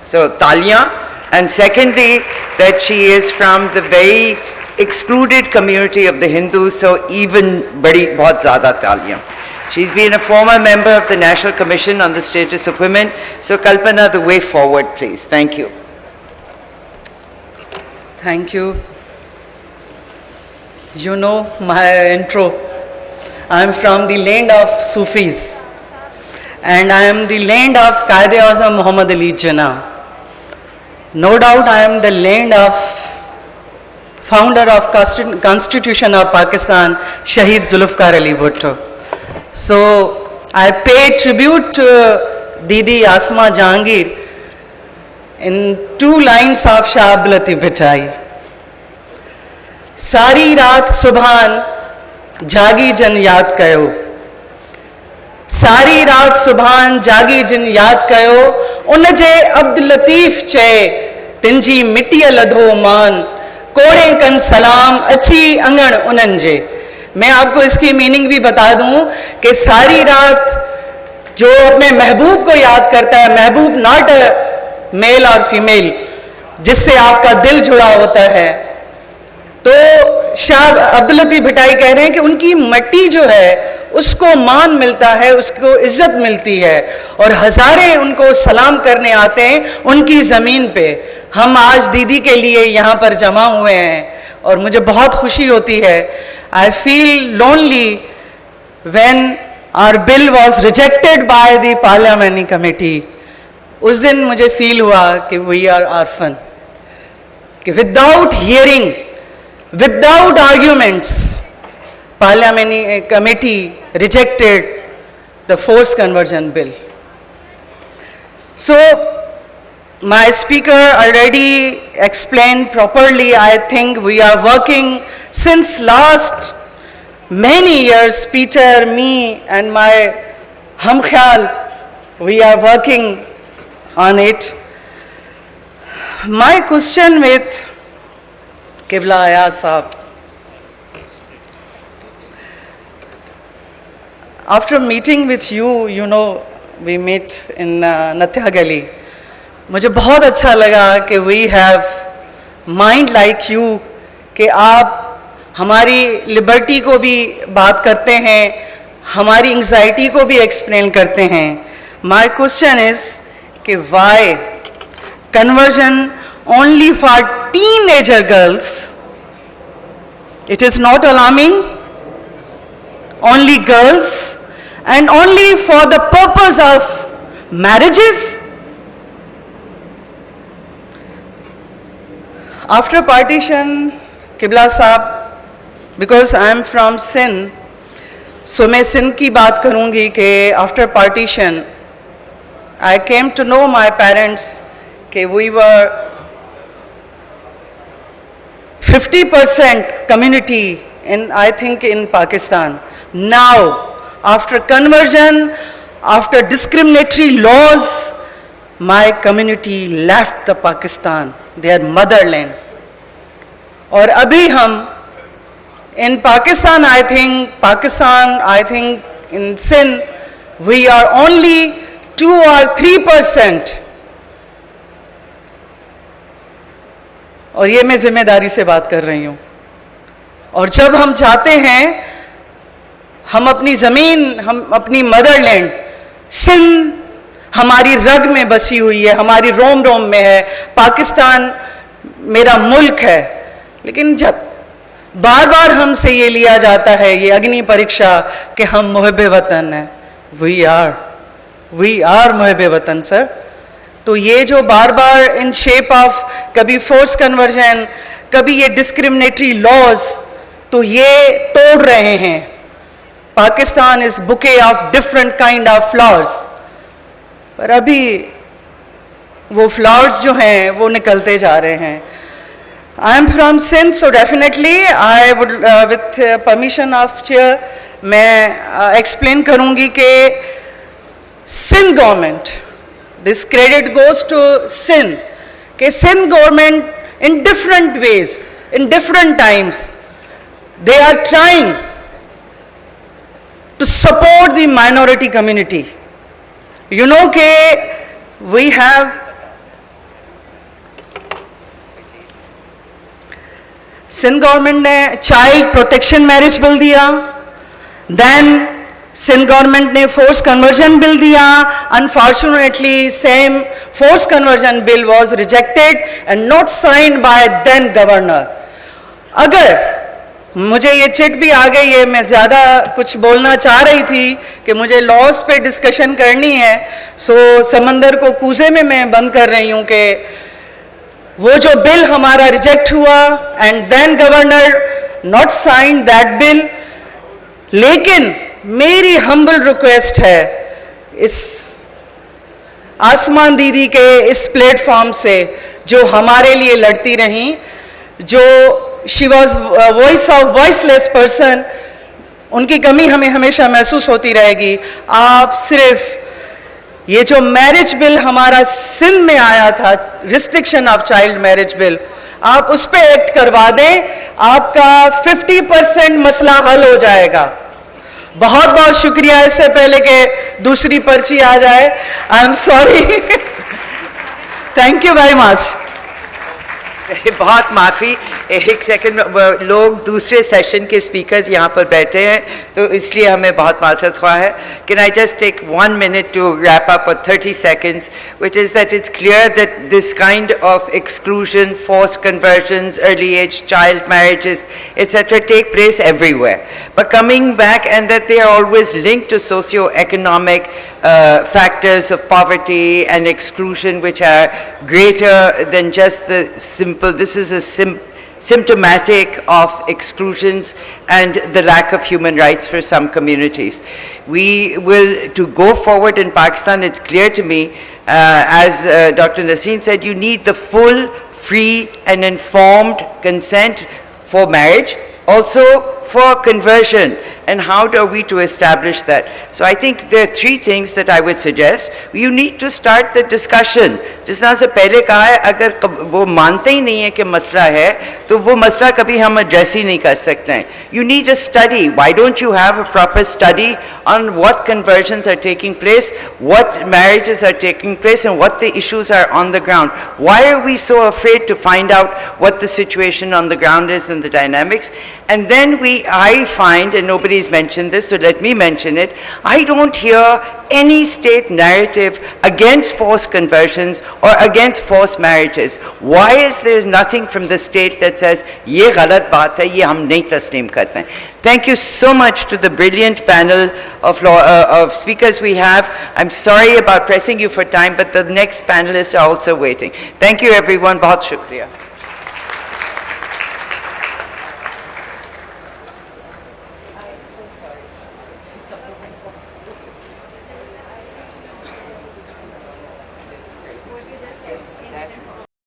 So Talia, and secondly that she is from the very excluded community of the Hindus, so even badi bahut zyada Talia. She's been a former member of the National Commission on the Status of Women. So Kalpana, the way forward, please. Thank you. Thank you. You know my intro. I'm from the land of Sufis, and I am the land of Quaid-e-Azam Muhammad Ali Jinnah. No doubt I am the land of founder of Constitution of Pakistan, Shaheed Zulfikar Ali Bhutto. So I pay tribute to Didi Asma Jahangir in 2 lines of Shah Abdul Latif Bhittai. सारी रात सुभान जागी जन याद कयो, सारी रात सुभान जागी जन याद कयो, उनजे अब्दुल लतीफ़ चए तिंजी मिट्टी लधो मान, कोड़े कन सलाम अच्छी अंगण उनन जे। मैं आपको इसकी मीनिंग भी बता दूं कि सारी रात जो अपने महबूब को याद करता है, महबूब नॉट अ मेल और फीमेल, जिससे आपका दिल जुड़ा होता है, तो शाह अब्दुल लतीफ़ भिटाई कह रहे हैं कि उनकी मट्टी जो है उसको मान मिलता है, उसको इज्जत मिलती है, और हज़ारे उनको सलाम करने आते हैं उनकी ज़मीन पे। हम आज दीदी के लिए यहाँ पर जमा हुए हैं और मुझे बहुत खुशी होती है। I feel lonely when our bill was rejected by the parliamentary committee. उस दिन मुझे फील हुआ कि वी आर ऑर्फन, कि without hearing, without arguments, Parliamentary Committee rejected the forced conversion bill. So my speaker already explained properly. I think we are working since last many years. Peter, me and my Hamkhayal, we are working on it. My question with Qibla Ayaz Sahab, after meeting with you, you know, we met in Natya Gali. मुझे बहुत अच्छा लगा कि we have mind like you, कि आप हमारी liberty को भी बात करते हैं, हमारी एंग्जाइटी को भी एक्सप्लेन करते हैं. My question is कि why conversion only for teenager girls? It is not alarming. Only girls and only for the purpose of marriages? After partition, Qibla Sahab, because I am from Sindh, so मैं सिंध की बात करूँगी कि after partition, I came to know my parents कि we were 50% community in, I think, in Pakistan. Now, after conversion, after discriminatory laws, my community left the Pakistan, their motherland. और अभी हम in Pakistan, I think in Sindh, we are only 2 or 3%. और ये मैं जिम्मेदारी से बात कर रही हूँ. और जब हम चाहते हैं, हम अपनी ज़मीन, हम अपनी मदरलैंड, सिंध हमारी रग में बसी हुई है, हमारी रोम रोम में है, पाकिस्तान मेरा मुल्क है, लेकिन जब बार बार हमसे ये लिया जाता है, ये अग्नि परीक्षा, कि हम मुहब्बे वतन हैं, वी आर मुहब्बे वतन सर. तो ये जो बार बार इन शेप ऑफ कभी फोर्स कन्वर्जन, कभी ये डिस्क्रिमिनेटरी लॉज, तो ये तोड़ रहे हैं. Pakistan is bouquet of different kind of flowers, पर अभी वो फ्लावर्स जो हैं वो निकलते जा रहे हैं. I am from Sindh, so definitely I would with permission of chair मैं एक्सप्लेन करूंगी कि Sindh government, this credit goes to Sindh, कि Sindh government in different ways, in different times, they are trying to support the minority community. You know कि we have Sindh government ने child protection marriage bill दिया, then Sindh government ने force conversion bill दिया. Unfortunately same force conversion bill was rejected and not signed by then governor. अगर मुझे ये chit भी आ गई है, मैं ज़्यादा कुछ बोलना चाह रही थी कि मुझे लॉस पे डिस्कशन करनी है, सो समंदर को कूजे में मैं बंद कर रही हूँ कि वो जो बिल हमारा रिजेक्ट हुआ and then governor not sign that bill. लेकिन मेरी हम्बल रिक्वेस्ट है इस आसमान दीदी के इस प्लेटफॉर्म से, जो हमारे लिए लड़ती रहीं, जो she was voice of voiceless person, उनकी कमी हमें हमेशा महसूस होती रहेगी. आप सिर्फ ये जो मैरिज बिल हमारा सिंध में आया था, restriction of child marriage bill, आप उस पर एक्ट करवा दें, आपका 50% मसला हल हो जाएगा. बहुत बहुत शुक्रिया. इससे पहले कि दूसरी पर्ची आ जाए, I am sorry. Thank you very much. बहुत माफ़ी, एक सेकंड, लोग दूसरे सेशन के स्पीकर्स यहाँ पर बैठे हैं तो इसलिए हमें बहुत माजरत ख्वाह है. Can I just take 1 minute to wrap up, or 30 seconds, which is that it's clear that this kind of exclusion, forced conversions, early age child marriages, etc. take place everywhere. But coming back, and that they are always linked to socio-economic factors of poverty and exclusion, which are greater than just the simple. This is a symptomatic of exclusions and the lack of human rights for some communities. We will, to go forward in Pakistan, it's clear to me, as Dr. Naseem said, you need the full, free and informed consent for marriage, also for conversion. And how are we to establish that? So I think there are 3 things that I would suggest. You need to start the discussion. जिस तरह से पहले कहा है, अगर वो मानते ही नहीं है कि मसला है, तो वो मसला कभी हम एड्रेस ही नहीं कर सकते हैं. You need a study. Why don't you have a proper study on what conversions are taking place, what marriages are taking place, and what the issues are on the ground? Why are we so afraid to find out what the situation on the ground is and the dynamics? And then I find, and nobody's mentioned this, so let me mention it, I don't hear any state narrative against forced conversions or against forced marriages. Why is there nothing from the state that says, ye galat baat hai, ye hum nahi taslim karte hain? Thank you so much to the brilliant panel of speakers we have. I'm sorry about pressing you for time, but the next panelists are also waiting. Thank you everyone. Bahut shukriya.